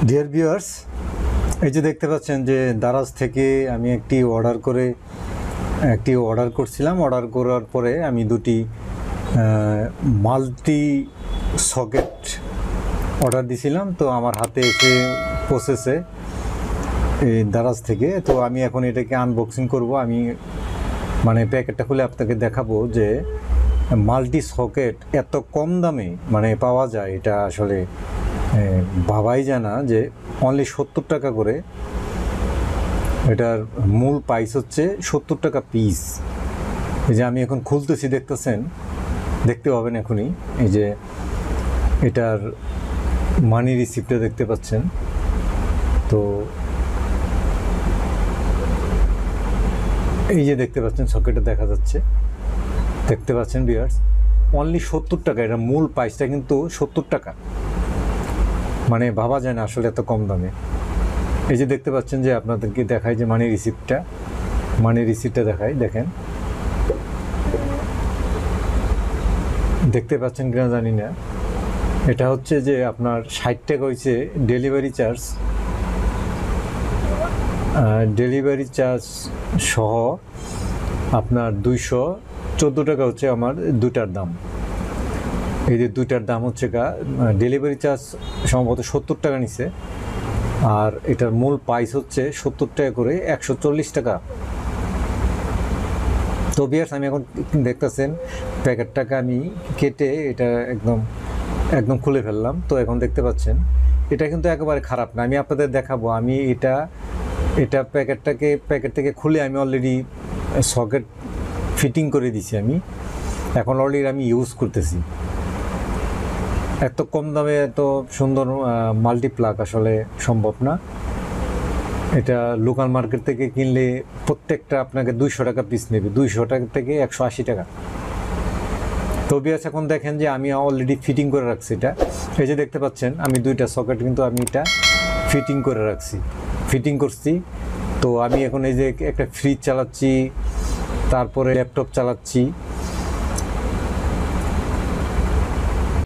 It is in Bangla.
ডিয়ার ভিউয়ার্স, এই যে দেখতে পাচ্ছেন যে দারাজ থেকে আমি একটি অর্ডার করছিলাম। অর্ডার করার পরে আমি দুটি মাল্টি সকেট অর্ডার দিছিলাম। তো আমার হাতে এসে পৌঁছেছে এই দারাজ থেকে। তো আমি এখন এটাকে আনবক্সিং করব। আমি প্যাকেটটা খুলে আপনাকে দেখাবো যে মাল্টি সকেট এত কম দামে পাওয়া যায়, এটা আসলে ভাবাই যায় না যে অনলি 70 টাকা করে। এটার মূল প্রাইস হচ্ছে 70 টাকা পিস। এই যে আমি এখন খুলতেছি, দেখতে পাবেন এখনই। এই যে এটার মানি রিসিপ্টটা দেখতে পাচ্ছেন। তো এই যে দেখতে পাচ্ছেন সকেটে দেখা যাচ্ছে, দেখতে পাচ্ছেন ভিউয়ার্স, অনলি 70 টাকা। এটা মূল প্রাইসটা কিন্তু 70 টাকা। ভাবা যায় না আসলে এত কম দামে। এই যে দেখতে পাচ্ছেন যে আপনাদেরকে দেখায় যে মানি রিসিপ্টটা দেখায়, দেখেন, দেখতে পাচ্ছেন কিনা জানি না। এটা হচ্ছে যে আপনার 60 টাকা হয়েছে ডেলিভারি চার্জ সহ আপনার 214 টাকা হচ্ছে আমার দুটার দাম। এই যে দুইটার দাম হচ্ছে ডেলিভারি চার্জ সম্ভবত 70 টাকা নিছে, আর এটার মূল প্রাইস হচ্ছে 70 টাকা করে, 140 টাকা। তো ভিউয়ার্স, আমি এখন দেখতেছেন প্যাকেটটাকে আমি কেটে এটা একদম খুলে ফেললাম। তো এখন দেখতে পাচ্ছেন এটা কিন্তু একেবারে খারাপ না। আমি আপনাদের দেখাবো। আমি এটা প্যাকেট থেকে খুলে আমি অলরেডি সকেট ফিটিং করে দিছি। আমি এখন অলরেডি আমি ইউজ করতেছি। এত কম দামে এত সুন্দর মাল্টিপ্লাগ আসলে সম্ভব না। এটা লোকাল মার্কেট থেকে কিনলে প্রত্যেকটা আপনাকে 200 টাকা পিস নেবে, 200 টাকা থেকে 180 টাকা। তো ভিউয়ার্স, এখন দেখেন যে আমি অলরেডি ফিটিং করে রাখছি এটা। এই যে দেখতে পাচ্ছেন আমি দুইটা সকেট কিন্তু আমি এটা ফিটিং করছি। তো আমি এখন এই যে একটা ফ্রিজ চালাচ্ছি, তারপরে ল্যাপটপ চালাচ্ছি।